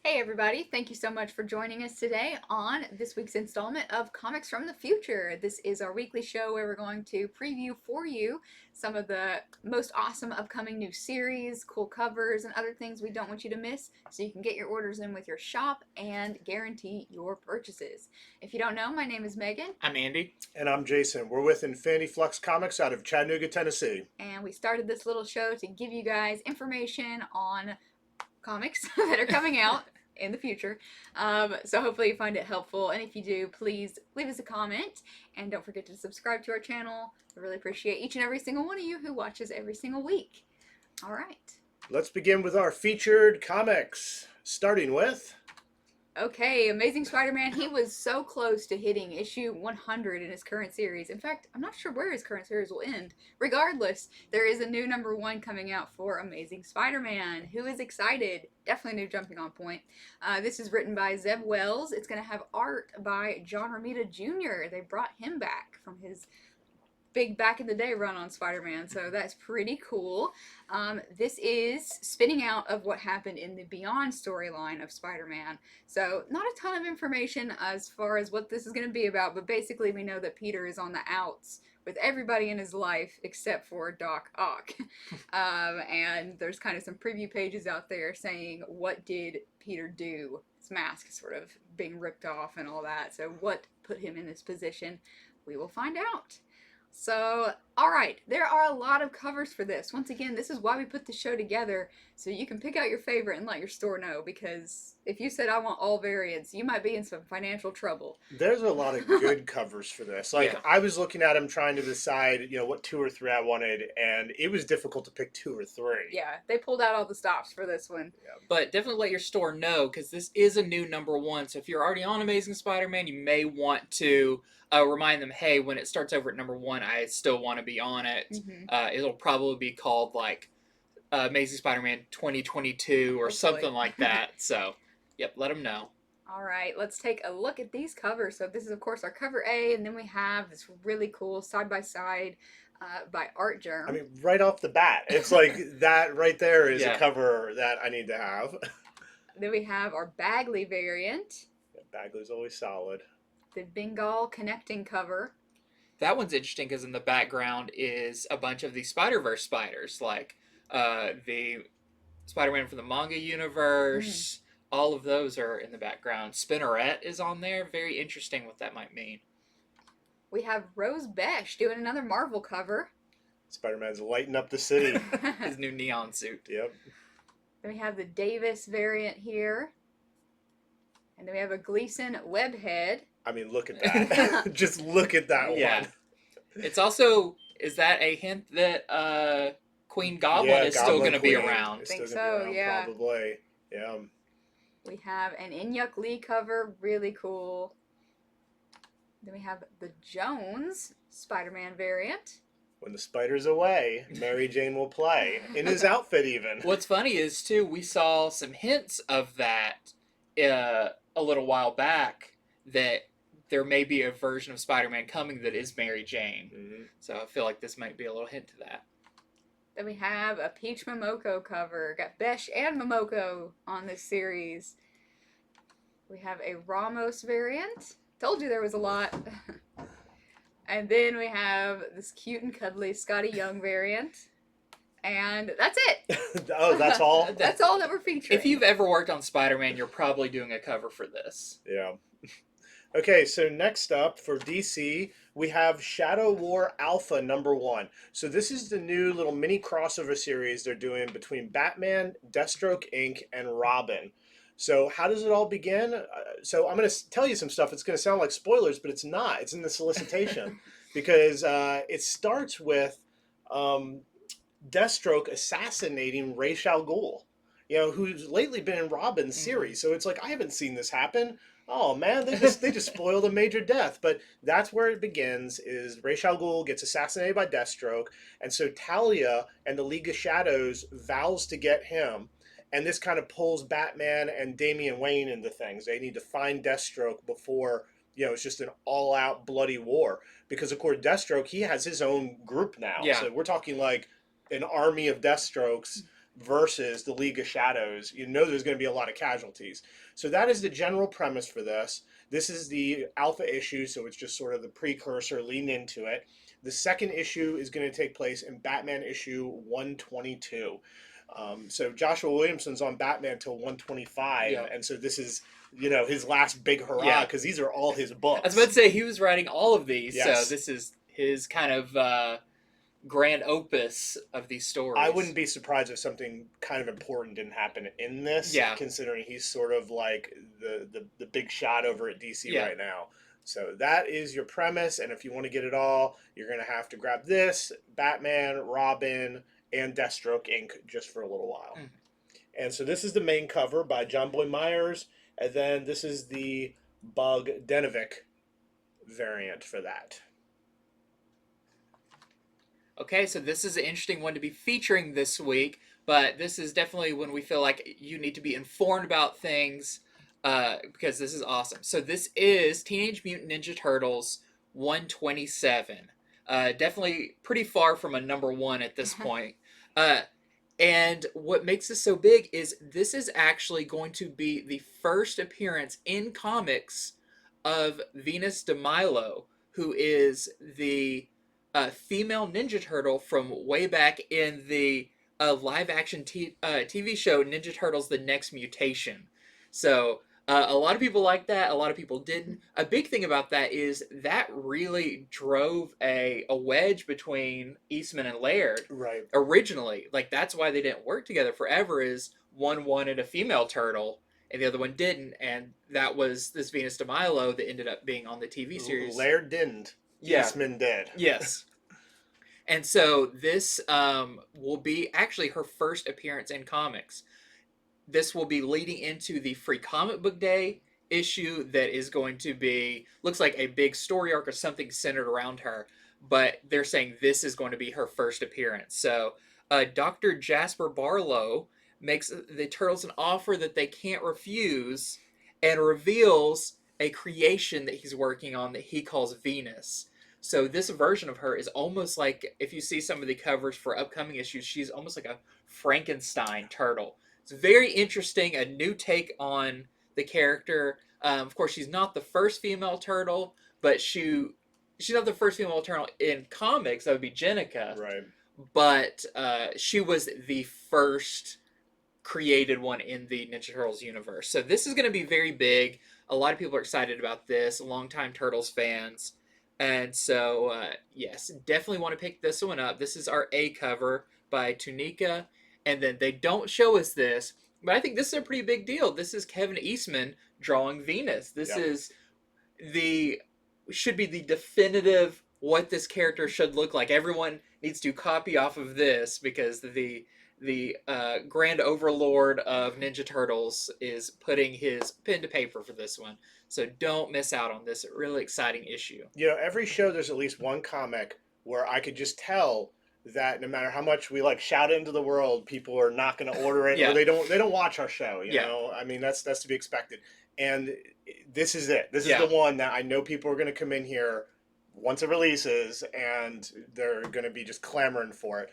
Hey everybody, thank you so much for joining us today on this week's installment of Comics from the Future. This is our weekly show where we're going to preview for you some of the most awesome upcoming new series, cool covers, and other things we don't want you to miss so you can get your orders in with your shop and guarantee your purchases. If you don't know, my name is Megan. I'm Andy. And I'm Jason. We're with Infinity Flux Comics out of Chattanooga, Tennessee. And we started this little show to give you guys information on comics that are coming out in the future. So hopefully you find it helpful. And if you do, please leave us a comment. And don't forget to subscribe to our channel. We really appreciate each and every single one of you who watches every single week. All right. Let's begin with our featured comics, starting with... Okay, Amazing Spider-Man, he was so close to hitting issue 100 in his current series. In fact, I'm not sure where his current series will end. Regardless, there is a new #1 coming out for Amazing Spider-Man. Who is excited? Definitely a new jumping on point. This is written by Zeb Wells. It's going to have art by John Romita Jr. They brought him back from his big back in the day run on Spider-Man, so that's pretty cool. This is spinning out of what happened in the Beyond storyline of Spider-Man. So not a ton of information as far as what this is going to be about, but basically we know that Peter is on the outs with everybody in his life except for Doc Ock. And there's kind of some preview pages out there saying, what did Peter do? His mask is sort of being ripped off and all that. So what put him in this position? We will find out. So, alright, there are a lot of covers for this. Once again, this is why we put the show together, so you can pick out your favorite and let your store know, because if you said I want all variants, you might be in some financial trouble. There's a lot of good covers for this. Like, yeah. I was looking at them trying to decide, what 2 or 3 I wanted, and it was difficult to pick 2 or 3. Yeah, they pulled out all the stops for this one. Yeah. But definitely let your store know, because this is a new #1, so if you're already on Amazing Spider-Man, you may want to remind them, hey, when it starts over at #1, I still want to be on it. Mm-hmm. It'll probably be called, like, Amazing Spider-Man 2022 or something like that. So, yep, let them know. All right, let's take a look at these covers. So this is, of course, our cover A, and then we have this really cool side-by-side by ARTGERM. I mean, right off the bat, it's like that right there is a cover that I need to have. Then we have our BAGLEY variant. Yeah, Bagley's always solid. The BENGAL connecting cover. That one's interesting because in the background is a bunch of the Spider-Verse spiders, like the Spider-Man from the manga universe. All of those are in the background. Spinneret is on there. Very interesting what that might mean. We have Rose BESCH doing another Marvel cover. Spider-Man's lighting up the city. His new neon suit. Yep. Then we have the Davis variant here. And then we have a Gleason WEBHEAD. I mean, look at that. Just look at that one. It's also, is that a hint that Queen Goblin is still going to be around? I think so, yeah. Probably, yeah. We have an INHYUK Lee cover, really cool. Then we have the Jones Spider-Man variant. When the spider's away, Mary Jane will play. In his outfit, even. What's funny is, too, we saw some hints of that a little while back, that there may be a version of Spider-Man coming that is Mary Jane. Mm-hmm. So I feel like this might be a little hint to that. Then we have a Peach MOMOKO cover. Got BESCH and MOMOKO on this series. We have a RAMOS variant. Told you there was a lot. And then we have this cute and cuddly Scotty Young variant. And that's it. Oh, that's all? That's all that we're featuring. If you've ever worked on Spider-Man, you're probably doing a cover for this. Yeah. Okay, so next up for DC, we have Shadow War Alpha #1. So this is the new little mini crossover series they're doing between Batman, Deathstroke Inc., and Robin. So how does it all begin? So I'm going to tell you some stuff. It's going to sound like spoilers, but it's not. It's in the solicitation. Because it starts with Deathstroke assassinating Ra's al Ghul, who's lately been in Robin's series. So it's like, I haven't seen this happen. Oh man, they just spoiled a major death. But that's where it begins, is Ra's al Ghul gets assassinated by Deathstroke, and so Talia and the League of Shadows vows to get him. And this kind of pulls Batman and Damian Wayne into things. They need to find Deathstroke before, it's just an all-out bloody war. Because, of course, Deathstroke, he has his own group now. Yeah. So we're talking like an army of Deathstrokes versus the League of Shadows, you know there's going to be a lot of casualties. So that is the general premise for this. This is the alpha issue, so it's just sort of the precursor leading into it. The second issue is going to take place in Batman issue 122. So Joshua Williamson's on Batman till 125, Yeah. and so this is, you know, his last big hurrah, Yeah. because these are all his books. I was about to say he was writing all of these, Yes. so this is his kind of grand opus of these stories. I wouldn't be surprised if something kind of important didn't happen in this, Yeah. considering he's sort of like the big shot over at DC Yeah. right now. So that is your premise, and if you want to get it all, you're going to have to grab this, Batman, Robin, and Deathstroke Inc. just for a little while. Mhm. And so this is the main cover by JONBOY MEYERS, and then this is the BOGDANOVIC variant for that. Okay, so this is an interesting one to be featuring this week, but this is definitely when we feel like you need to be informed about things, because this is awesome. So this is Teenage Mutant Ninja Turtles 127. Definitely pretty far from a number one at this point. And what makes this so big is this is actually going to be the first appearance in comics of Venus de Milo, who is the female Ninja Turtle from way back in the live-action TV show Ninja Turtles: The Next Mutation. So a lot of people like that. A lot of people didn't. A big thing about that is that really drove a wedge between Eastman and Laird. Right. Originally, like that's why they didn't work together forever. Is one wanted a female turtle and the other one didn't, and that was this Venus de Milo that ended up being on the TV series. Laird didn't. Yeah. Eastman did. Yes. And so this will be actually her first appearance in comics. This will be leading into the Free Comic Book Day issue that is going to be, looks like a big story arc or something centered around her. But they're saying this is going to be her first appearance. So Dr. Jasper Barlow makes the Turtles an offer that they can't refuse and reveals a creation that he's working on that he calls Venus. So this version of her is almost like, if you see some of the covers for upcoming issues, she's almost like a Frankenstein turtle. It's very interesting, a new take on the character. Of course, she's not the first female turtle, but she's not the first female turtle in comics. That would be Jenica. Right. But she was the first created one in the Ninja Turtles universe. So this is going to be very big. A lot of people are excited about this, longtime Turtles fans. And so, yes, definitely want to pick this one up. This is our A cover by Tunica. And then they don't show us this, but I think this is a pretty big deal. This is Kevin Eastman drawing Venus. This is should be the definitive what this character should look like. Everyone needs to copy off of this because the Grand Overlord of Ninja Turtles is putting his pen to paper for this one. So don't miss out on this really exciting issue. You know, every show there's at least one comic where I could just tell that no matter how much we like shout it into the world, people are not going to order it, or they don't watch our show. You know, I mean that's to be expected. And this is it. This is the one that I know people are going to come in here once it releases, and they're going to be just clamoring for it.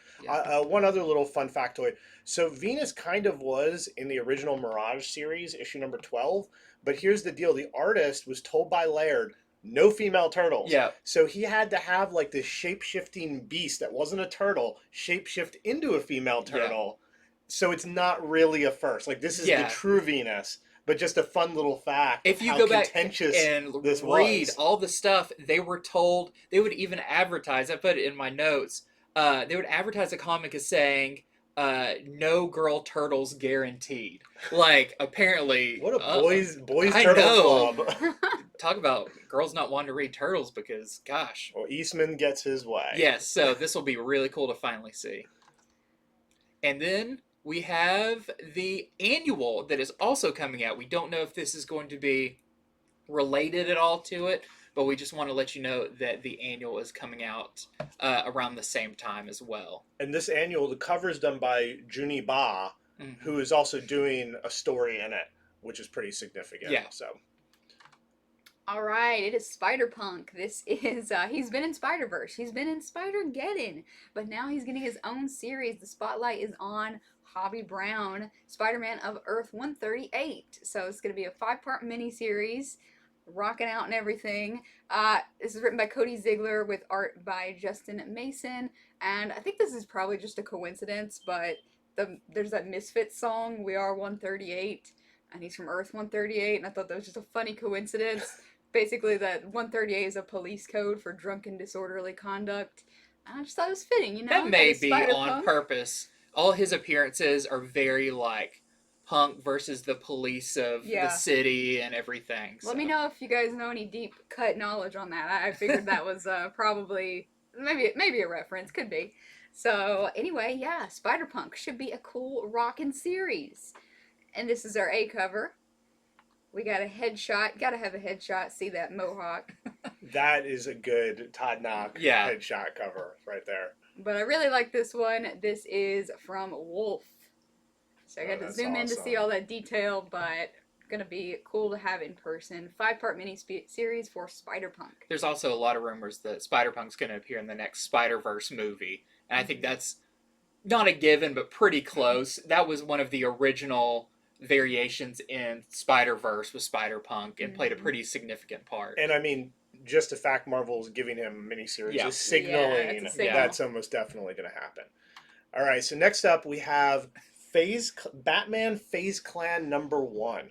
One other little fun factoid. So Venus kind of was in the original Mirage series, issue number 12. But here's the deal. The artist was told by Laird, no female turtles. Yeah. So he had to have like this shape-shifting beast that wasn't a turtle shape-shift into a female turtle. Yeah. So it's not really a first. Like this is the true Venus. But just a fun little fact. If you go back and read all the stuff, they were told, they would even advertise, I put it in my notes, they would advertise a comic as saying, no girl turtles guaranteed. Like, apparently... What a boys turtle club. Talk about girls not wanting to read Turtles because, gosh. Well, Eastman gets his way. Yes, so this will be really cool to finally see. And then we have the annual that is also coming out. We don't know if this is going to be related at all to it, but we just want to let you know that the annual is coming out around the same time as well. And this annual, the cover is done by Juni Ba, who is also doing a story in it, which is pretty significant. Yeah. So. All right, it is Spider-Punk. This is, he's been in Spider-Verse. He's been in Spider-Geddon. But now he's getting his own series. The spotlight is on Bobby Brown, Spider-Man of Earth 138. So it's going to be a 5-part miniseries, rocking out and everything. This is written by Cody Ziegler with art by Justin Mason, and I think this is probably just a coincidence, but there's that Misfits song, We Are 138, and he's from Earth 138, and I thought that was just a funny coincidence. Basically, that 138 is a police code for drunken disorderly conduct. I just thought it was fitting, you know? That may That be on Spider-Punk. purpose. All his appearances are very like punk versus the police of the city and everything. Let me know if you guys know any deep cut knowledge on that. I figured that was probably maybe a reference, could be. So anyway, yeah, Spider-Punk should be a cool rockin' series. And this is our A cover. We got a headshot. Gotta have a headshot. See that mohawk. That is a good Todd Knock headshot cover right there. But I really like this one. This is from Wolf. So I got to zoom in to see all that detail, but gonna be cool to have in person. 5-part mini-series for Spider-Punk. There's also a lot of rumors that Spider-Punk's gonna appear in the next Spider-Verse movie. And I think that's not a given, but pretty close. That was one of the original variations in Spider-Verse with Spider-Punk and played a pretty significant part. And I mean, just the fact Marvel's giving him a miniseries is signaling that's almost definitely going to happen. All right, so next up we have Batman Faze Clan #1.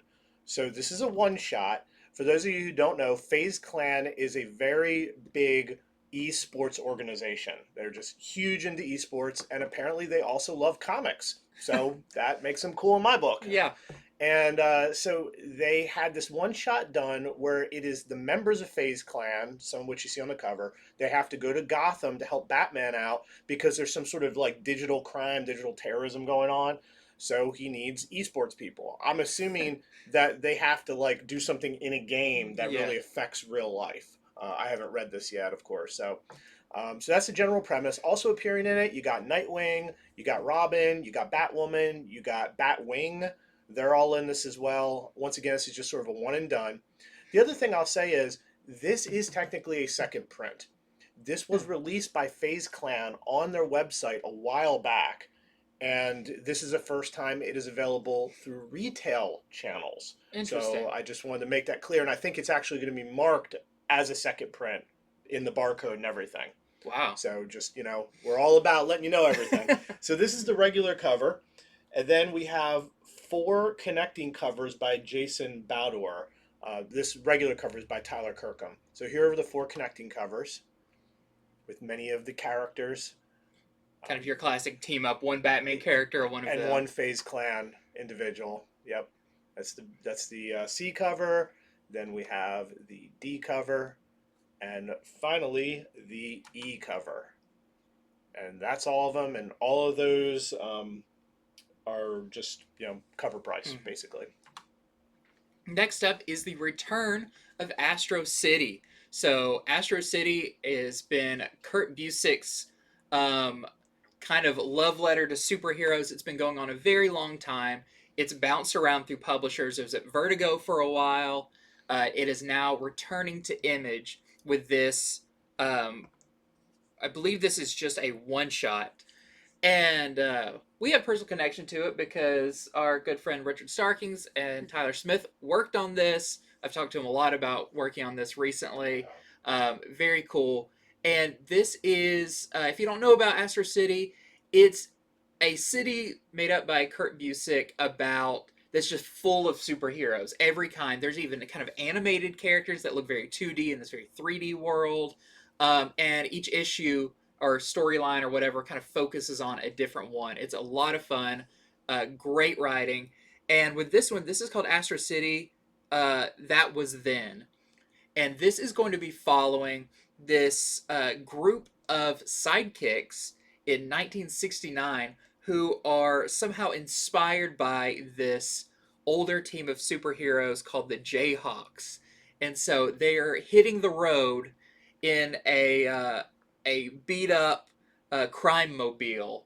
So this is a one-shot. For those of you who don't know, Faze Clan is a very big esports organization. They're just huge into esports, and apparently they also love comics. So that makes them cool in my book. Yeah. And so they had this one shot done where it is the members of Faze Clan, some of which you see on the cover. They have to go to Gotham to help Batman out because there's some sort of like digital crime, digital terrorism going on. So he needs esports people. I'm assuming that they have to like do something in a game that really affects real life. I haven't read this yet, of course. So that's the general premise. Also appearing in it, you got Nightwing, you got Robin, you got Batwoman, you got Batwing. They're all in this as well. Once again, this is just sort of a one and done. The other thing I'll say is this is technically a second print. This was released by Faze Clan on their website a while back. And this is the first time it is available through retail channels. Interesting. So I just wanted to make that clear. And I think it's actually going to be marked as a second print in the barcode and everything. Wow. So just, you know, we're all about letting you know everything. So this is the regular cover. And then we have 4 connecting covers by Jason BADOWER. This regular cover is by Tyler Kirkham. So here are the 4 connecting covers with many of the characters. Kind of your classic team up, one Batman character, one of and them. One Faze Clan individual. Yep. That's the C cover. Then we have the D cover. And finally, the E cover. And that's all of them. And all of those are just, you know, cover price, basically. Next up is the return of Astro City. So Astro City has been Kurt Busiek's kind of love letter to superheroes. It's been going on a very long time. It's bounced around through publishers. It was at Vertigo for a while. It is now returning to Image with this. I believe this is just a one-shot. And we have personal connection to it because our good friend Richard Starkings and Tyler Smith worked on this. I've talked to him a lot about working on this recently. Very cool. And this is, if you don't know about Astro City, it's a city made up by Kurt Busiek that's just full of superheroes, every kind. There's even kind of animated characters that look very 2D in this very 3D world. And each issue or storyline or whatever kind of focuses on a different one. It's a lot of fun, great writing. And with this one, this is called Astro City, That Was Then. And this is going to be following this group of sidekicks in 1969 who are somehow inspired by this older team of superheroes called the Jayhawks. And so they are hitting the road in a beat-up crime mobile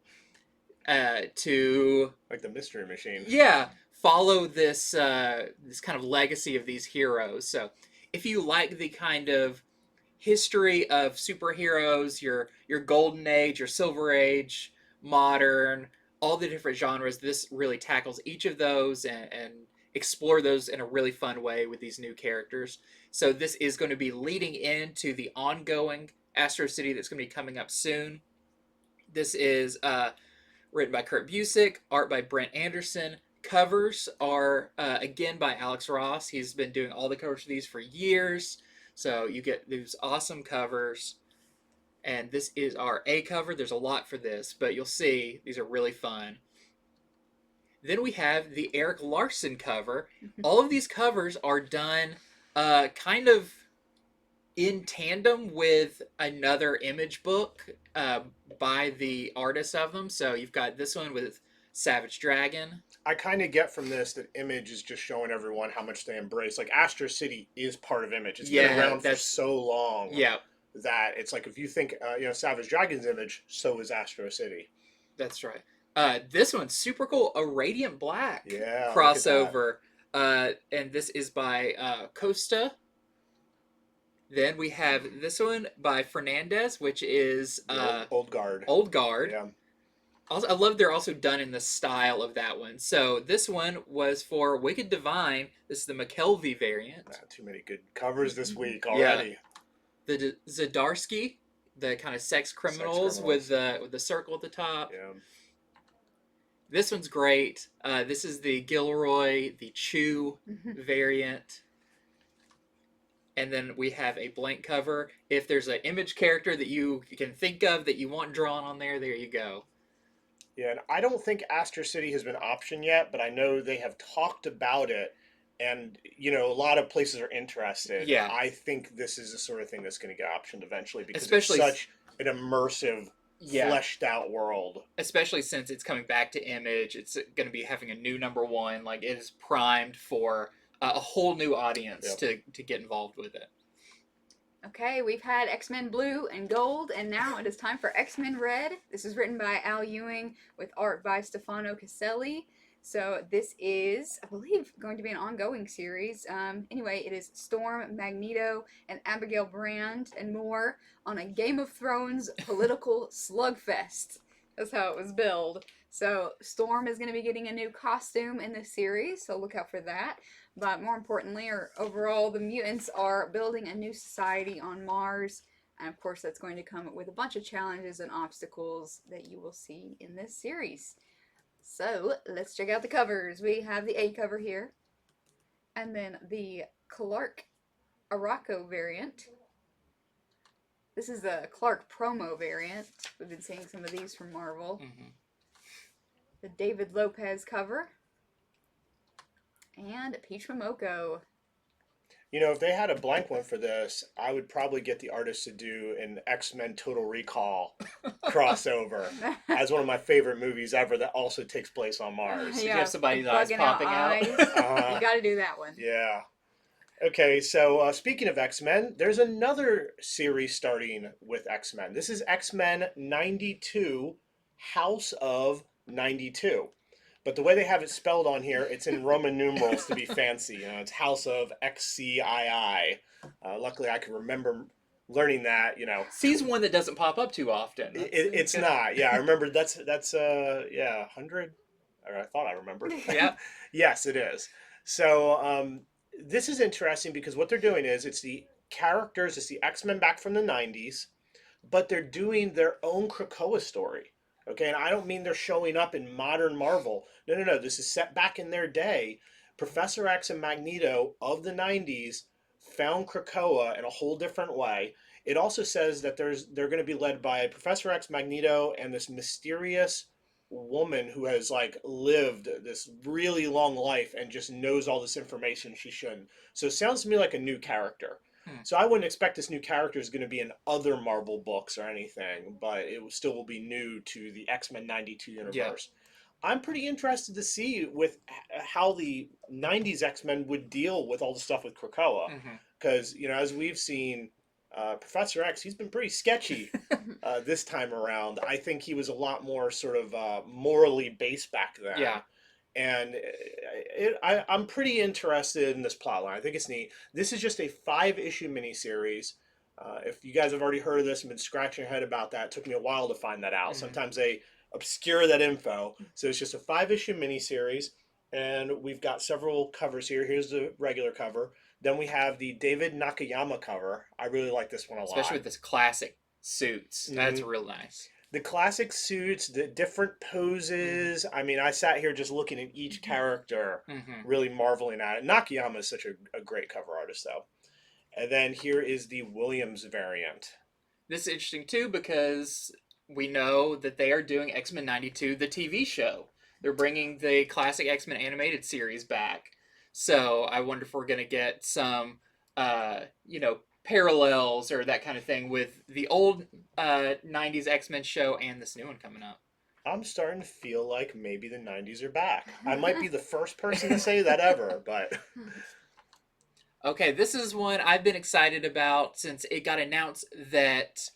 to... Like the Mystery Machine. Yeah, follow this this kind of legacy of these heroes. So if you like the kind of history of superheroes, your Golden Age, your Silver Age, modern, all the different genres. This really tackles each of those and explore those in a really fun way with these new characters. So this is going to be leading into the ongoing Astro City that's going to be coming up soon. This is written by Kurt Busiek, art by Brent Anderson. Covers are, again, by Alex Ross. He's been doing all the covers for these for years. So you get these awesome covers. And this is our A cover. There's a lot for this, but you'll see these are really fun. Then we have the Eric Larson cover. All of these covers are done kind of in tandem with another image book by the artist of them. So you've got this one with Savage Dragon. I kind of get from this that Image is just showing everyone how much they embrace. Like, Astro City is part of Image. It's been around for so long. Yeah. That it's like, if you think, Savage Dragon's Image, so is Astro City. That's right. This one's super cool. A Radiant Black crossover. And this is by Costa. Then we have this one by Fernandez, which is Old Guard. Old Guard. Yeah. Also, I love they're also done in the style of that one. So this one was for Wicked Divine. This is the McKelvey variant. Not too many good covers this week already. Yeah. The Zdarsky, the kind of sex criminals with the circle at the top. Yeah. This one's great. This is the Gilroy, the Chew variant. And then we have a blank cover. If there's an Image character that you can think of that you want drawn on there, there you go. Yeah, and I don't think Astro City has been optioned yet, but I know they have talked about it. And, a lot of places are interested. Yeah. I think this is the sort of thing that's going to get optioned eventually because Especially, it's such an immersive, fleshed out world. Especially since it's coming back to Image. It's going to be having a new #1. Like, it is primed for a whole new audience to get involved with it. Okay, we've had X-Men Blue and Gold, and now it is time for X-Men Red. This is written by Al Ewing with art by Stefano Caselli. So this is, I believe, going to be an ongoing series. Anyway, it is Storm, Magneto, and Abigail Brand and more on a Game of Thrones political slugfest. That's how it was billed. So Storm is going to be getting a new costume in this series, so look out for that. But more importantly, or overall, the mutants are building a new society on Mars. And of course, that's going to come with a bunch of challenges and obstacles that you will see in this series. So let's check out the covers. We have the A cover here. And then the Clark Araco variant. This is the Clark promo variant. We've been seeing some of these from Marvel. The David Lopez cover. And Peach Momoko. If they had a blank one for this, I would probably get the artist to do an X-Men Total Recall crossover as one of my favorite movies ever that also takes place on Mars. Yeah, you have somebody's eyes popping out. You got to do that one. Yeah. Okay, so speaking of X-Men, there's another series starting with X-Men. This is X-Men 92, House of 92. But the way they have it spelled on here, it's in Roman numerals to be fancy. It's House of XCII. Luckily, I can remember learning that. C's one that doesn't pop up too often. It's not. Yeah, I remember. That's 100. Or I thought I remembered. Yeah. Yes, it is. So this is interesting because what they're doing is it's the characters, it's the X-Men back from the 90s, but they're doing their own Krakoa story. Okay, and I don't mean they're showing up in modern Marvel. No. This is set back in their day. Professor X and Magneto of the 90s found Krakoa in a whole different way. It also says that they're going to be led by Professor X, Magneto, and this mysterious woman who has lived this really long life and just knows all this information she shouldn't. So it sounds to me like a new character. So I wouldn't expect this new character is going to be in other Marvel books or anything, but it still will be new to the X-Men 92 universe. Yeah. I'm pretty interested to see with how the 90s X-Men would deal with all the stuff with Krakoa. Because, as we've seen, Professor X, he's been pretty sketchy this time around. I think he was a lot more sort of morally based back then. Yeah. And I'm pretty interested in this plotline. I think it's neat. This is just a 5-issue miniseries. If you guys have already heard of this and been scratching your head about that, it took me a while to find that out. Sometimes they obscure that info. So it's just a 5-issue miniseries, and we've got several covers here. Here's the regular cover. Then we have the David Nakayama cover. I really like this one a lot. Especially with this classic suits. That's real nice. The classic suits, the different poses. I mean, I sat here just looking at each character, really marveling at it. Nakayama is such a great cover artist, though. And then here is the Williams variant. This is interesting, too, because we know that they are doing X-Men 92, the TV show. They're bringing the classic X-Men animated series back. So I wonder if we're going to get some, parallels or that kind of thing with the old 90s X-Men show and this new one coming up. I'm starting to feel like maybe the 90s are back. I might be the first person to say that ever, but... Okay, this is one I've been excited about since it got announced that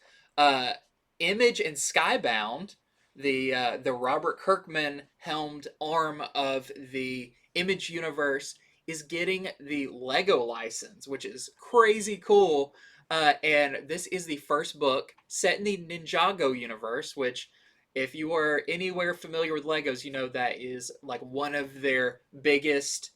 Image and Skybound, the Robert Kirkman helmed arm of the Image universe, is getting the Lego license, which is crazy cool. And this is the first book set in the Ninjago universe, which, if you are anywhere familiar with Legos, you know that is like one of their biggest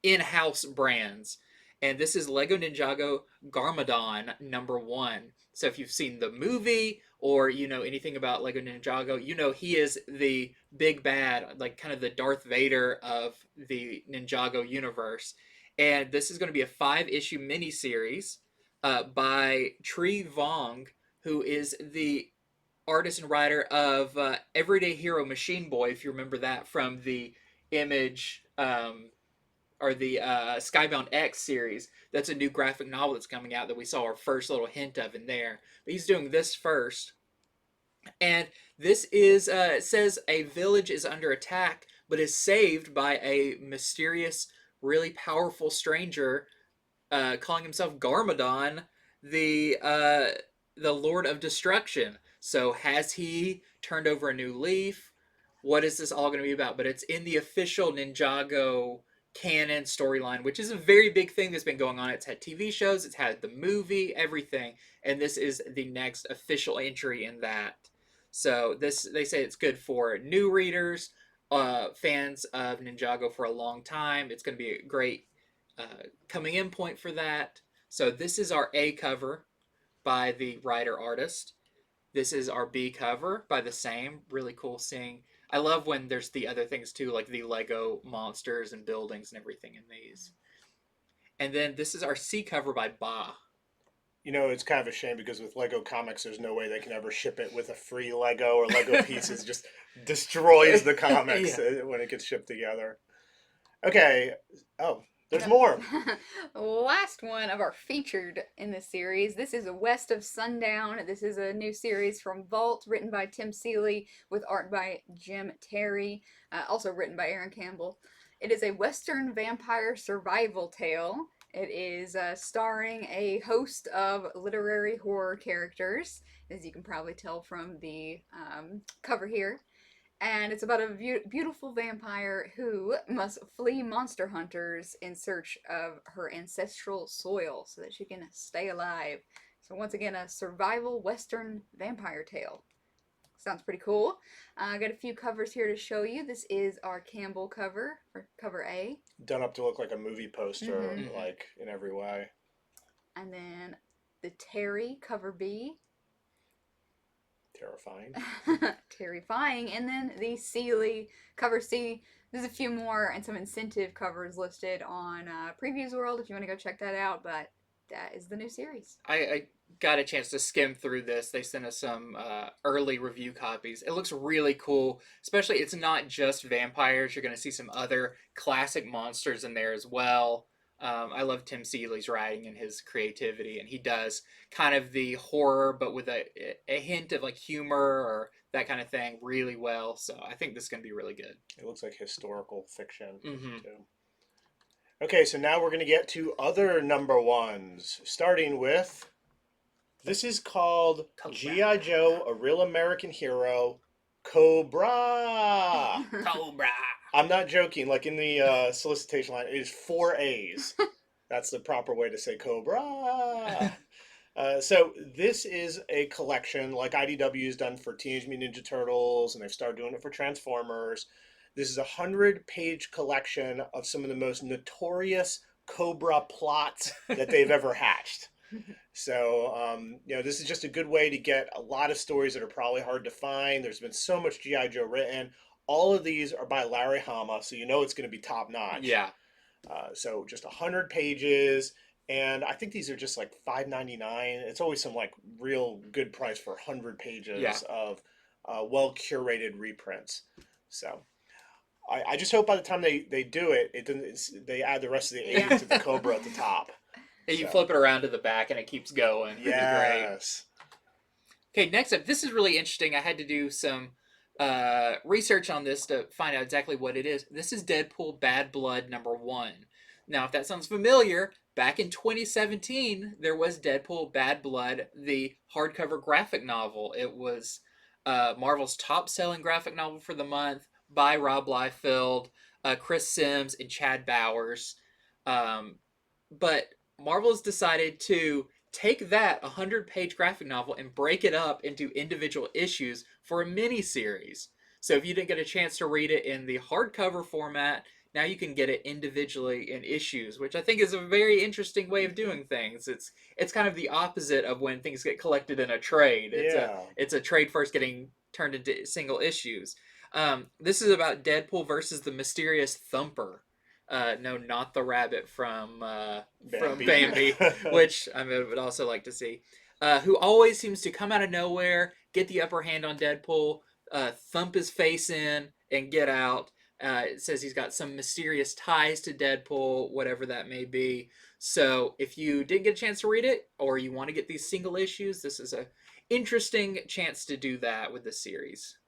in-house brands. And this is Lego Ninjago Garmadon #1. So if you've seen the movie or you know anything about Lego Ninjago, you know he is the big bad, like kind of the Darth Vader of the Ninjago universe. And this is going to be a 5-issue miniseries by Tree Vong, who is the artist and writer of Everyday Hero Machine Boy, if you remember that from the Image or the Skybound X series. That's a new graphic novel that's coming out that we saw our first little hint of in there. But he's doing this first. And this is, it says a village is under attack, but is saved by a mysterious, really powerful stranger calling himself Garmadon, the Lord of Destruction. So has he turned over a new leaf? What is this all going to be about? But it's in the official Ninjago canon storyline, which is a very big thing that's been going on. It's had TV shows, it's had the movie, everything, and this is the next official entry in that. So this, they say it's good for new readers, fans of Ninjago for a long time. It's going to be a great coming in point for that. So this is our A cover by the writer artist. This is our B cover by the same. Really cool seeing. I love when there's the other things too, like the Lego monsters and buildings and everything in these. And then this is our C cover by Ba. You know, it's kind of a shame because with Lego comics, there's no way they can ever ship it with a free Lego or Lego pieces. Just destroys the comics when it gets shipped together. Okay. Oh, there's more. Last one of our featured in this series. This is West of Sundown. This is a new series from Vault, written by Tim Seeley with art by Jim Terry, also written by Aaron Campbell. It is a Western vampire survival tale. It is starring a host of literary horror characters, as you can probably tell from the cover here. And it's about a beautiful vampire who must flee monster hunters in search of her ancestral soil so that she can stay alive. So once again, a survival Western vampire tale. Sounds pretty cool. I got a few covers here to show you. This is our Campbell cover, for cover A. Done up to look like a movie poster, like, in every way. And then the Terry, cover B. Terrifying. Terrifying. And then the Seeley, cover C. There's a few more and some incentive covers listed on Previews World if you want to go check that out, but that is the new series. I got a chance to skim through this. They sent us some early review copies. It looks really cool, especially it's not just vampires. You're going to see some other classic monsters in there as well. I love Tim Seeley's writing and his creativity, and he does kind of the horror but with a hint of like humor or that kind of thing really well. So I think this is going to be really good. It looks like historical fiction too. Okay, so now we're going to get to other #1s, starting with, this is called G.I. Joe, A Real American Hero, Cobra. Cobra. I'm not joking. Like in the solicitation line, it is 4 A's. That's the proper way to say Cobra. So this is a collection like IDW has done for Teenage Mutant Ninja Turtles, and they've started doing it for Transformers. This is a 100-page collection of some of the most notorious Cobra plots that they've ever hatched. So, this is just a good way to get a lot of stories that are probably hard to find. There's been so much G.I. Joe written. All of these are by Larry Hama, so you know it's going to be top notch. Yeah. So just 100 pages. And I think these are just like $5.99. It's always some like real good price for 100 pages of well curated reprints. So I just hope by the time they do it, they add the rest of the 80 to the Cobra at the top. And you flip it around to the back and it keeps going. Yes. Great. Okay, next up, this is really interesting. I had to do some research on this to find out exactly what it is. This is Deadpool Bad Blood #1. Now, if that sounds familiar, back in 2017, there was Deadpool Bad Blood, the hardcover graphic novel. It was Marvel's top-selling graphic novel for the month by Rob Liefeld, Chris Sims, and Chad Bowers. But Marvel's decided to take that 100-page graphic novel and break it up into individual issues for a mini-series. So if you didn't get a chance to read it in the hardcover format, now you can get it individually in issues, which I think is a very interesting way of doing things. It's kind of the opposite of when things get collected in a trade. It's a trade first getting turned into single issues. This is about Deadpool versus the mysterious Thumper. No, not the rabbit from Bambi, which I would also like to see. Who always seems to come out of nowhere, get the upper hand on Deadpool, thump his face in, and get out. It says he's got some mysterious ties to Deadpool, whatever that may be. So if you didn't get a chance to read it, or you want to get these single issues, this is an interesting chance to do that with this series.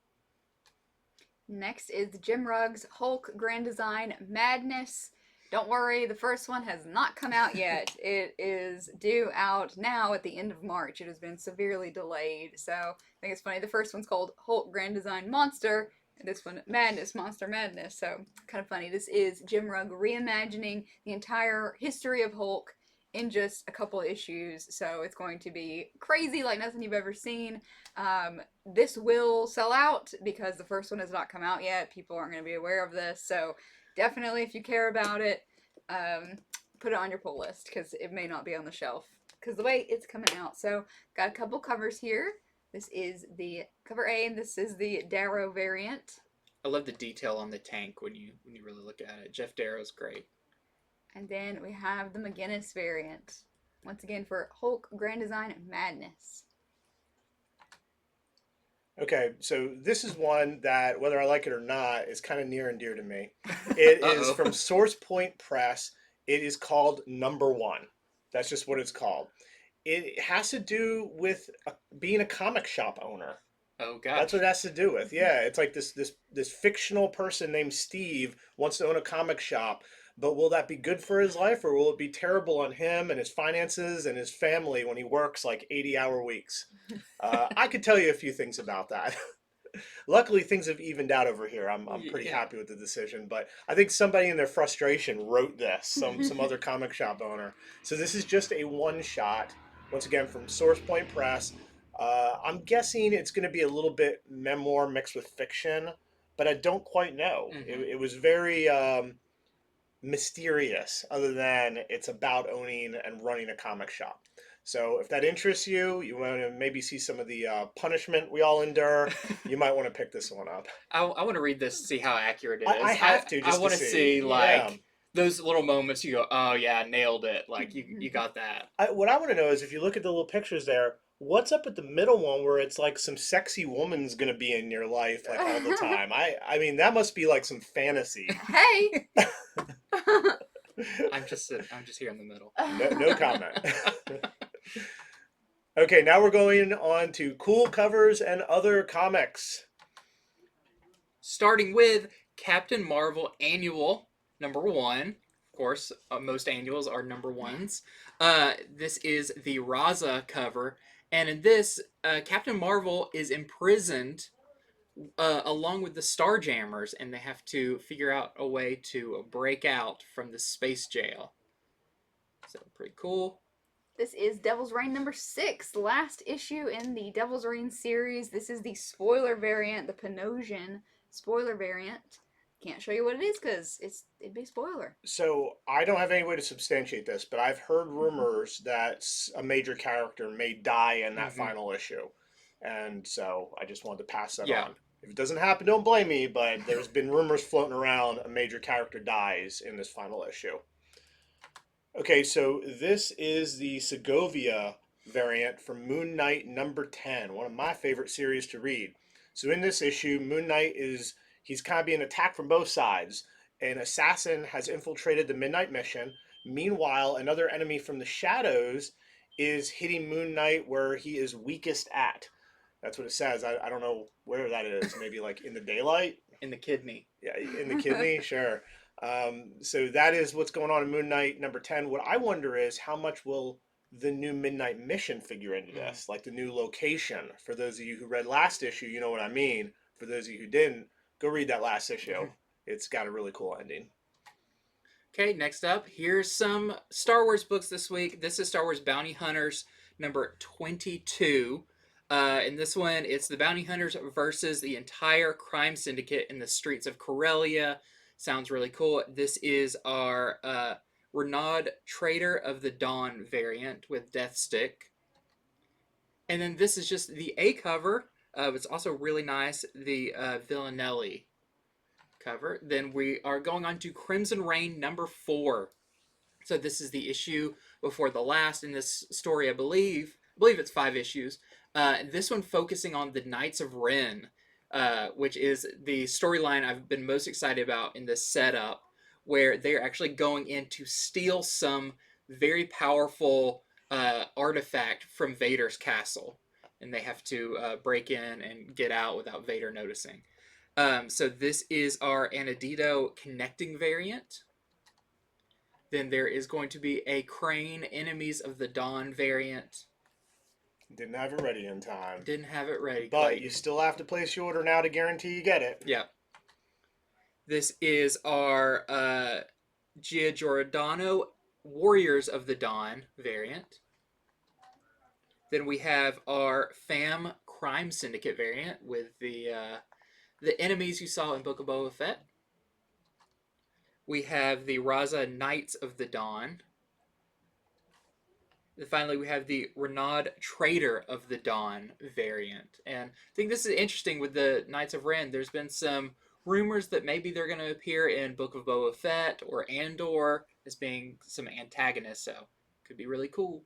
Next is Jim Rugg's Hulk Grand Design Madness. Don't worry, the first one has not come out yet. It is due out now at the end of March. It has been severely delayed. So I think it's funny. The first one's called Hulk Grand Design Monster. And this one, Madness, Monster Madness. So kind of funny. This is Jim Rugg reimagining the entire history of Hulk in just a couple of issues. So it's going to be crazy like nothing you've ever seen. This will sell out because the first one has not come out yet. People aren't going to be aware of this. So definitely, if you care about it, put it on your pull list because it may not be on the shelf because the way it's coming out. So got a couple covers here. This is the cover A, and this is the Darrow variant. I love the detail on the tank when you really look at it. Jeff Darrow's great. And then we have the McGinnis variant. Once again for Hulk Grand Design Madness. Okay, so this is one that, whether I like it or not, is kind of near and dear to me. It is from Source Point Press. It is called #1. That's just what it's called. It has to do with being a comic shop owner. Oh, gosh. That's what it has to do with. Yeah, it's like this fictional person named Steve wants to own a comic shop, but will that be good for his life, or will it be terrible on him and his finances and his family when he works like 80-hour weeks? I could tell you a few things about that. Luckily, things have evened out over here. I'm pretty happy with the decision, but I think somebody in their frustration wrote this, some other comic shop owner. So this is just a one-shot, once again, from Source Point Press. I'm guessing it's going to be a little bit memoir mixed with fiction, but I don't quite know. Mm-hmm. It was very mysterious, other than it's about owning and running a comic shop. So if that interests you, you want to maybe see some of the punishment we all endure, you might want to pick this one up. I want to read this to see how accurate it is. I have to. Just I want to to see like yeah. those little moments you go, oh yeah, nailed it. Like you got that. What I want to know is, if you look at the little pictures there, what's up at the middle one where it's like some sexy woman's gonna be in your life like all the time? I mean, that must be like some fantasy. Hey! I'm just here in the middle. No comment. Okay, now we're going on to cool covers and other comics. Starting with Captain Marvel Annual #1. Of course, most annuals are #1s. This is the Raza cover. And in this, Captain Marvel is imprisoned along with the Starjammers, and they have to figure out a way to break out from the space jail. So, pretty cool. This is Devil's Reign number 6, the last issue in the Devil's Reign series. This is the spoiler variant, the Panosian spoiler variant. Can't show you what it is because it'd be a spoiler. So I don't have any way to substantiate this, but I've heard rumors that a major character may die in that final issue. And so I just wanted to pass that on. If it doesn't happen, don't blame me, but there's been rumors floating around a major character dies in this final issue. Okay, so this is the Segovia variant from Moon Knight number 10, one of my favorite series to read. So in this issue, Moon Knight he's kind of being attacked from both sides. An assassin has infiltrated the Midnight Mission. Meanwhile, another enemy from the shadows is hitting Moon Knight where he is weakest at. That's what it says. I don't know where that is. Maybe like in the daylight? In the kidney. Yeah, in the kidney? Sure. So that is what's going on in Moon Knight number 10. What I wonder is how much will the new Midnight Mission figure into this? Like the new location. For those of you who read last issue, you know what I mean. For those of you who didn't, go read that last issue. It's got a really cool ending. Okay, next up, here's some Star Wars books this week. This is Star Wars Bounty Hunters number 22. In this one, it's the Bounty Hunters versus the entire crime syndicate in the streets of Corellia. Sounds really cool. This is our Renaud Trader of the Dawn variant with Deathstick. And then this is just the A cover. It's also really nice, the Villanelli cover. Then we are going on to Crimson Reign number 4. So this is the issue before the last in this story, I believe it's 5 issues. This one focusing on the Knights of Ren, which is the storyline I've been most excited about in this setup, where they're actually going in to steal some very powerful artifact from Vader's castle. And they have to break in and get out without Vader noticing. So this is our Anadito connecting variant. Then there is going to be a Crane Enemies of the Dawn variant. Didn't have it ready in time. Didn't have it ready. But Clayton. you still have to place your order now to guarantee you get it. Yeah. This is our Gia Giordano Warriors of the Dawn variant. Then we have our FAM Crime Syndicate variant with the enemies you saw in Book of Boba Fett. We have the Raza Knights of the Dawn. And finally, we have the Renaud Trader of the Dawn variant. And I think this is interesting with the Knights of Ren. There's been some rumors that maybe they're going to appear in Book of Boba Fett or Andor as being some antagonists. So, could be really cool.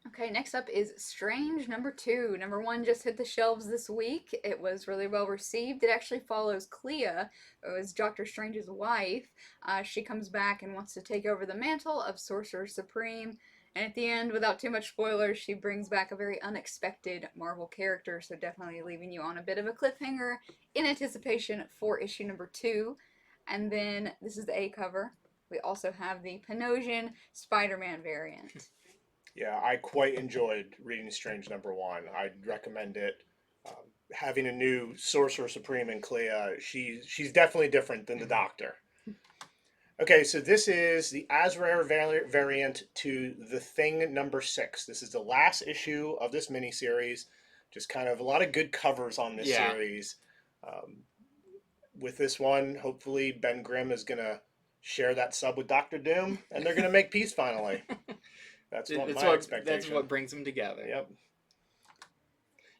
Okay, next up is Strange number 2. Number 1 just hit the shelves this week. It was really well received. It actually follows Clea, who is Doctor Strange's wife. She comes back and wants to take over the mantle of Sorcerer Supreme. And at the end, without too much spoilers, she brings back a very unexpected Marvel character, so definitely leaving you on a bit of a cliffhanger in anticipation for issue number 2. And then, this is the A cover. We also have the Panosian Spider-Man variant. Yeah, I quite enjoyed reading Strange number 1. I'd recommend it. Having a new Sorcerer Supreme in Clea, she's definitely different than the Doctor. Okay, so this is the Azrael variant to The Thing number 6. This is the last issue of this miniseries. Just kind of a lot of good covers on this series. With this one, hopefully Ben Grimm is going to share that sub with Doctor Doom, and they're going to make peace finally. That's my expectation. That's what brings them together. Yep.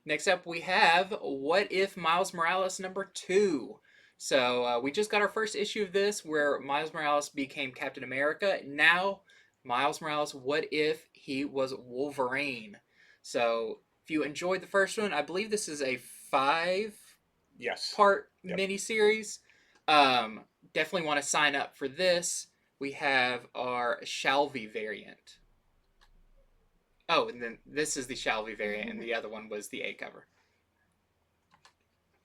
Next up, we have What If Miles Morales number 2. So we just got our first issue of this where Miles Morales became Captain America. Now, Miles Morales, what if he was Wolverine? So if you enjoyed the first one, I believe this is a 5-part miniseries. Definitely want to sign up for this. We have our Shalvey variant. Oh, and then this is the Shalvey variant, and the other one was the A cover.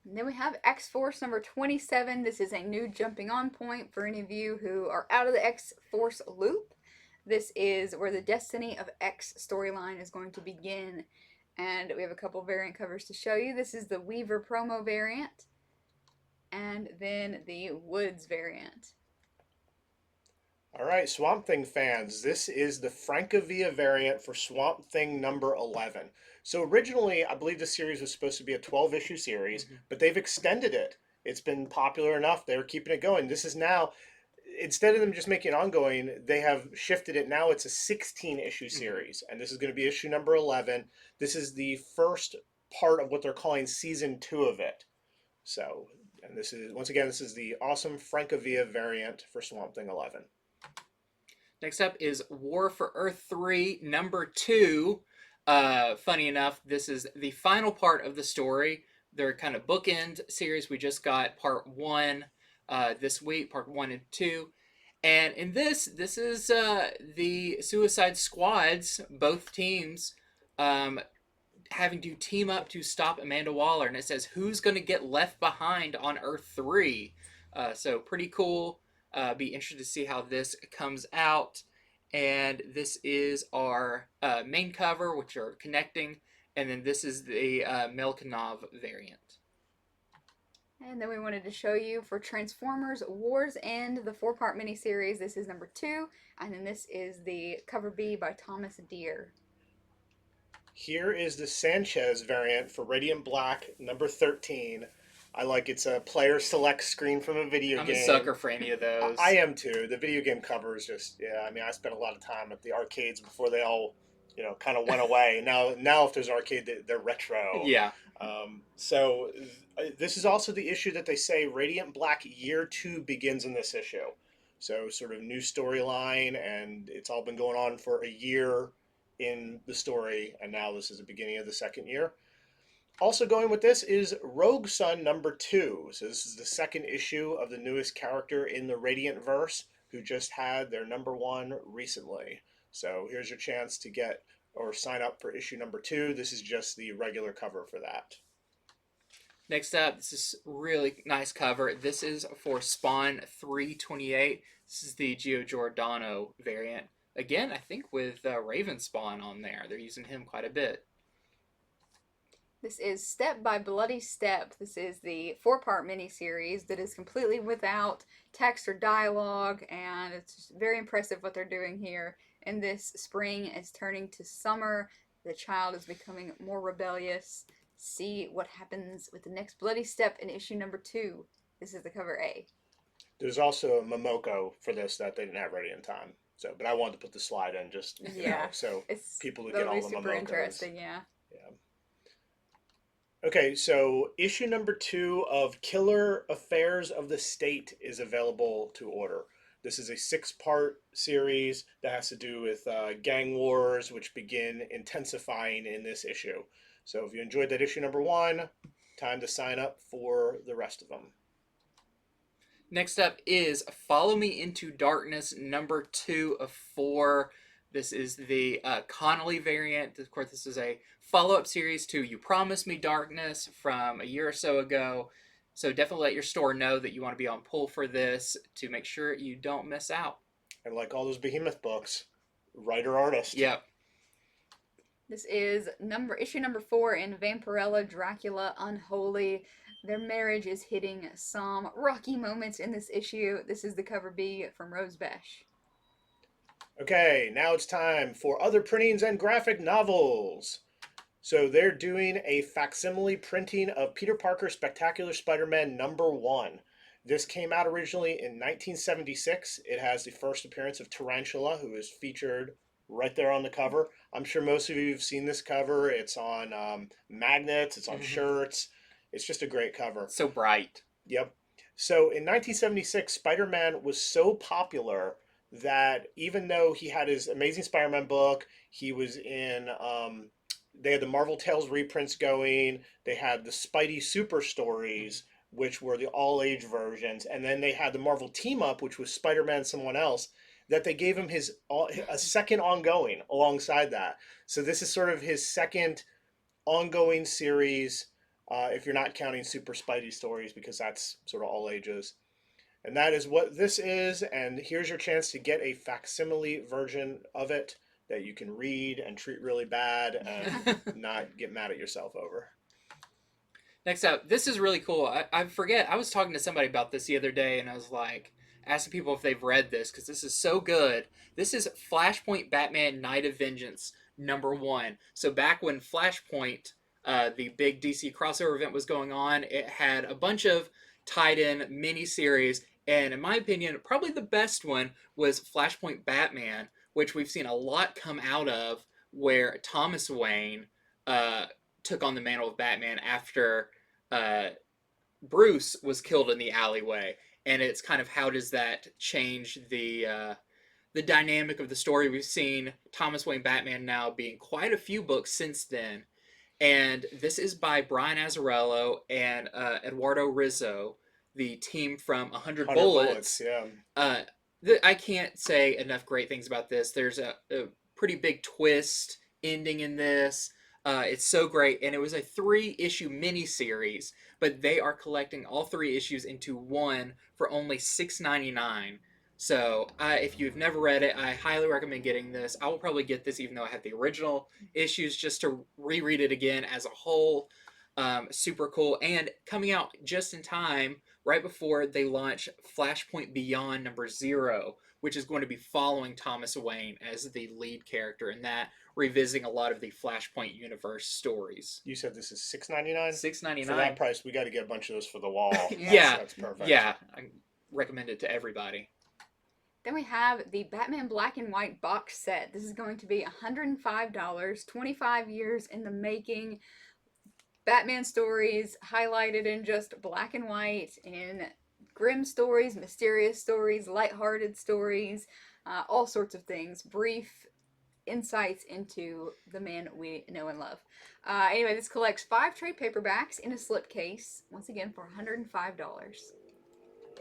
And then we have X-Force number 27. This is a new jumping on point for any of you who are out of the X-Force loop. This is where the Destiny of X storyline is going to begin. And we have a couple variant covers to show you. This is the Weaver promo variant. And then the Woods variant. All right, Swamp Thing fans, this is the Francavilla variant for Swamp Thing number 11. So originally, I believe the series was supposed to be a 12-issue series, but they've extended it. It's been popular enough, they're keeping it going. This is now, instead of them just making it ongoing, they have shifted it. Now it's a 16-issue series, and this is going to be issue number 11. This is the first part of what they're calling season 2 of it. So, and this is, once again, this is the awesome Francavilla variant for Swamp Thing 11. Next up is War for Earth 3, number 2. Funny enough, this is the final part of the story. They're kind of bookend series. We just got part 1 this week, part 1 and 2. And in this is the Suicide Squads, both teams, having to team up to stop Amanda Waller. And it says, who's going to get left behind on Earth 3? So pretty cool. Be interested to see how this comes out. And this is our main cover, which are connecting. And then this is the Melkinov variant. And then we wanted to show you for Transformers War's End, the 4-part miniseries. This is number 2. And then this is the cover B by Thomas Deere. Here is the Sanchez variant for Radiant Black, number 13. I like it's a player select screen from a video game. I'm a sucker for any of those. I am too. The video game cover is just, yeah, I mean, I spent a lot of time at the arcades before they all, kind of went away. Now if there's an arcade, they're retro. Yeah. So this is also the issue that they say Radiant Black Year 2 begins in this issue. So sort of new storyline, and it's all been going on for a year in the story, and now this is the beginning of the second year. Also going with this is Rogue Sun number 2. So this is the second issue of the newest character in the Radiant verse, who just had their number 1 recently. So here's your chance to get or sign up for issue number 2. This is just the regular cover for that. Next up, this is really nice cover. This is for Spawn 328. This is the Gio Giordano variant. Again, I think with Raven Spawn on there. They're using him quite a bit. This is Step by Bloody Step. This is the 4-part miniseries that is completely without text or dialogue, and it's just very impressive what they're doing here. And this spring is turning to summer. The child is becoming more rebellious. See what happens with the next Bloody Step in issue number 2. This is the cover A. There's also a MOMOKO for this that they didn't have ready in time. So, but I wanted to put the slide in just so people would get all the super MOMOKOs. Interesting, yeah. Okay, so issue number 2 of Killer Affairs of the State is available to order. This is a 6-part series that has to do with gang wars, which begin intensifying in this issue. So if you enjoyed that issue number 1, time to sign up for the rest of them. Next up is Follow Me Into Darkness, number 2 of 4. This is the Connolly variant. Of course, this is a follow-up series to You Promised Me Darkness from a year or so ago. So definitely let your store know that you want to be on pull for this to make sure you don't miss out. And like all those Behemoth books, writer-artist. Yep. This is issue number 4 in Vampirella Dracula Unholy. Their marriage is hitting some rocky moments in this issue. This is the cover B from Rose BESCH. Okay, now it's time for other printings and graphic novels. So they're doing a facsimile printing of Peter Parker Spectacular Spider-Man number 1. This came out originally in 1976. It has the first appearance of Tarantula, who is featured right there on the cover. I'm sure most of you have seen this cover. It's on magnets, it's on shirts. It's just a great cover. So bright. Yep. So in 1976, Spider-Man was so popular that even though he had his Amazing Spider-Man book, he was in, they had the Marvel Tales reprints going, they had the Spidey Super Stories, which were the all-age versions, and then they had the Marvel Team Up, which was Spider-Man someone else, that they gave him a second ongoing alongside that. So this is sort of his second ongoing series, if you're not counting Super Spidey Stories, because that's sort of all ages. And that is what this is, and here's your chance to get a facsimile version of it that you can read and treat really bad and not get mad at yourself over. Next up, this is really cool. I forget, I was talking to somebody about this the other day, and I was like, asking people if they've read this because this is so good. This is Flashpoint Batman Night of Vengeance #1. So back when Flashpoint, the big DC crossover event was going on, it had a bunch of tied-in miniseries, and in my opinion, probably the best one was Flashpoint Batman, which we've seen a lot come out of, where Thomas Wayne took on the mantle of Batman after Bruce was killed in the alleyway, and it's kind of how does that change the dynamic of the story. We've seen Thomas Wayne Batman now being quite a few books since then, and this is by Brian Azzarello and Eduardo Rizzo, the team from 100 Bullets. Yeah. I can't say enough great things about this. There's a pretty big twist ending in this. It's so great, and it was a 3-issue miniseries, but they are collecting all 3 issues into one for only $6.99. So if you've never read it, I highly recommend getting this. I will probably get this even though I have the original issues just to reread it again as a whole. Super cool, and coming out just in time right before they launch Flashpoint Beyond #0, which is going to be following Thomas Wayne as the lead character in that, revisiting a lot of the Flashpoint universe stories. You said this is $6.99? $6.99. For that price, we got to get a bunch of those for the wall. Yeah. That's perfect. Yeah, I recommend it to everybody. Then we have the Batman Black and White box set. This is going to be $105, 25 years in the making. Batman stories highlighted in just black and white, in grim stories, mysterious stories, lighthearted stories, all sorts of things. Brief insights into the man we know and love. Anyway, this collects 5 trade paperbacks in a slipcase, once again for $105.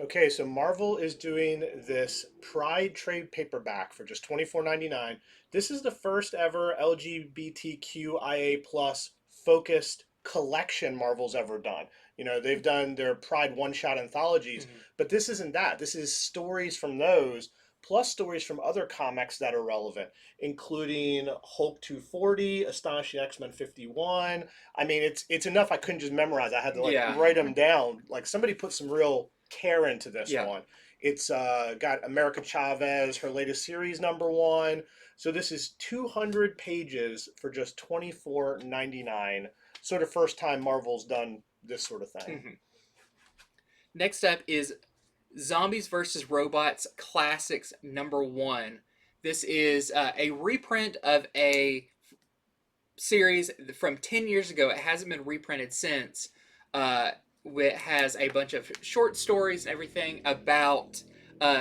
Okay, so Marvel is doing this Pride trade paperback for just $24.99. This is the first ever LGBTQIA plus focused collection Marvel's ever done. You know, they've done their Pride one-shot anthologies, but this isn't that. This is stories from those, plus stories from other comics that are relevant, including Hulk 240, Astonishing X-Men 51. I mean, it's enough I couldn't just memorize. I had to write them down. Like, somebody put some real care into this one. It's got America Chavez, her latest series #1. So this is 200 pages for just $24.99. Sort of first time Marvel's done this sort of thing. Next up is Zombies vs. Robots Classics #1. This is a reprint of a series from 10 years ago. It hasn't been reprinted since. It has a bunch of short stories and everything about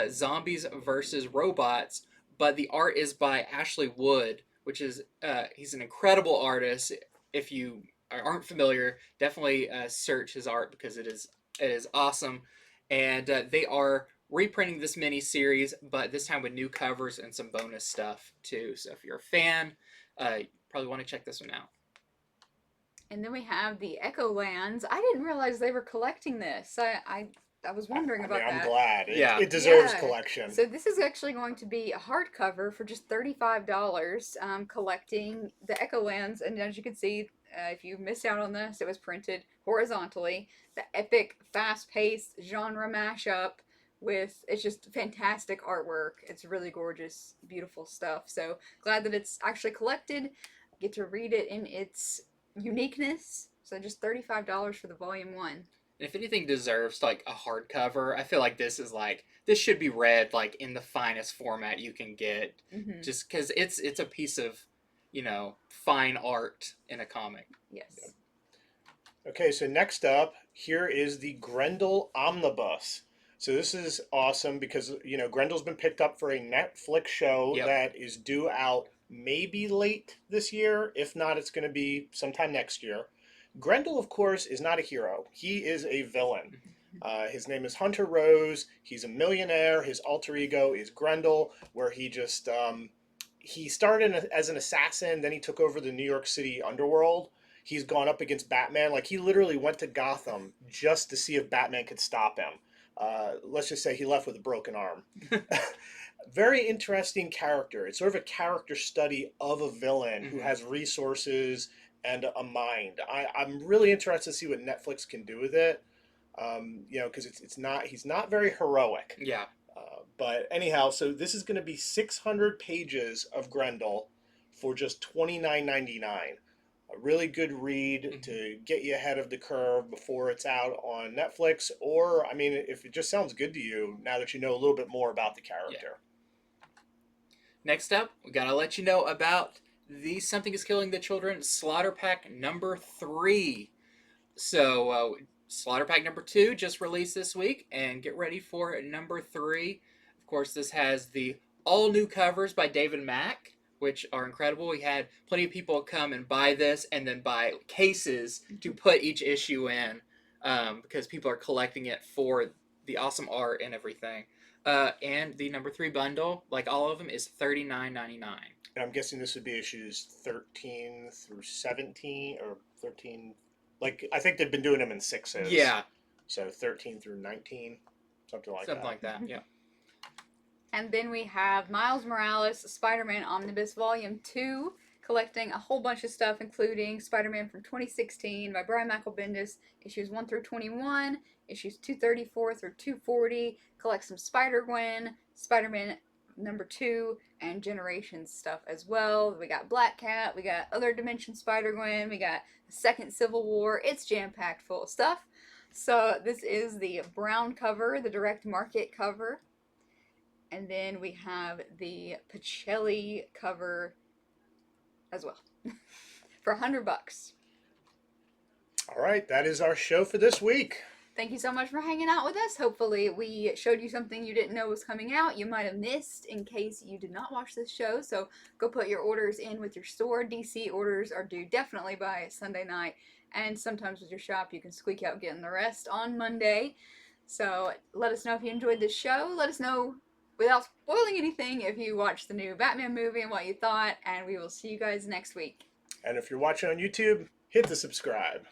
zombies versus robots, but the art is by Ashley Wood, which is he's an incredible artist. If you aren't familiar, definitely search his art because it is awesome. And they are reprinting this mini-series, but this time with new covers and some bonus stuff too. So if you're a fan, you probably want to check this one out. And then we have the Echo Lands. I didn't realize they were collecting this. I was wondering about that. I'm glad. It deserves collection. So this is actually going to be a hardcover for just $35, collecting the Echo Lands. And as you can see, if you missed out on this, it was printed horizontally. The epic, fast-paced genre mashup with, it's just fantastic artwork. It's really gorgeous, beautiful stuff. So glad that it's actually collected. Get to read it in its uniqueness. So just $35 for the volume 1. And if anything deserves like a hardcover, I feel like this should be read like in the finest format you can get, just because it's a piece of, you know, fine art in a comic. Yes. Okay, so next up, here is the Grendel Omnibus. So this is awesome because, you know, Grendel's been picked up for a Netflix show that is due out maybe late this year. If not, it's going to be sometime next year. Grendel, of course, is not a hero. He is a villain. His name is Hunter Rose. He's a millionaire. His alter ego is Grendel, where he just, he started as an assassin, then he took over the New York City underworld. He's gone up against Batman. Like, he literally went to Gotham just to see if Batman could stop him. Let's just say he left with a broken arm. Very interesting character. It's sort of a character study of a villain who has resources and a mind. I'm really interested to see what Netflix can do with it. You know, because he's not very heroic. Yeah. But anyhow, so this is going to be 600 pages of Grendel for just $29.99. A really good read to get you ahead of the curve before it's out on Netflix. Or, I mean, if it just sounds good to you now that you know a little bit more about the character. Next up, we gotta let you know about the Something is Killing the Children Slaughter Pack number 3. So, Slaughter Pack number 2 just released this week, and get ready for number 3. Of course, this has the all-new covers by David Mack, which are incredible. We had plenty of people come and buy this, and then buy cases to put each issue in, because people are collecting it for the awesome art and everything. And the number 3 bundle, like all of them, is $39.99. And I'm guessing this would be issues 13 through 17, or 13... Like, I think they've been doing them in 6s. Yeah. So 13 through 19, something like that. Something like that, yeah. And then we have Miles Morales Spider-Man Omnibus Volume 2, collecting a whole bunch of stuff, including Spider-Man from 2016 by Brian Michael Bendis, issues 1 through 21, issues 234 through 240, collect some Spider-Gwen, Spider-Man number 2, and Generations stuff as well. We got Black Cat, we got Other Dimension Spider-Gwen, we got the Second Civil War. It's jam-packed full of stuff. So this is the brown cover, the direct market cover. And then we have the Pacelli cover as well for $100. All right, that is our show for this week. Thank you so much for hanging out with us. Hopefully we showed you something you didn't know was coming out. You might have missed in case you did not watch this show. So go put your orders in with your store. DC orders are due definitely by Sunday night. And sometimes with your shop you can squeak out getting the rest on Monday. So let us know if you enjoyed this show. Let us know, without spoiling anything, if you watched the new Batman movie and what you thought. And we will see you guys next week. And if you're watching on YouTube, hit the subscribe.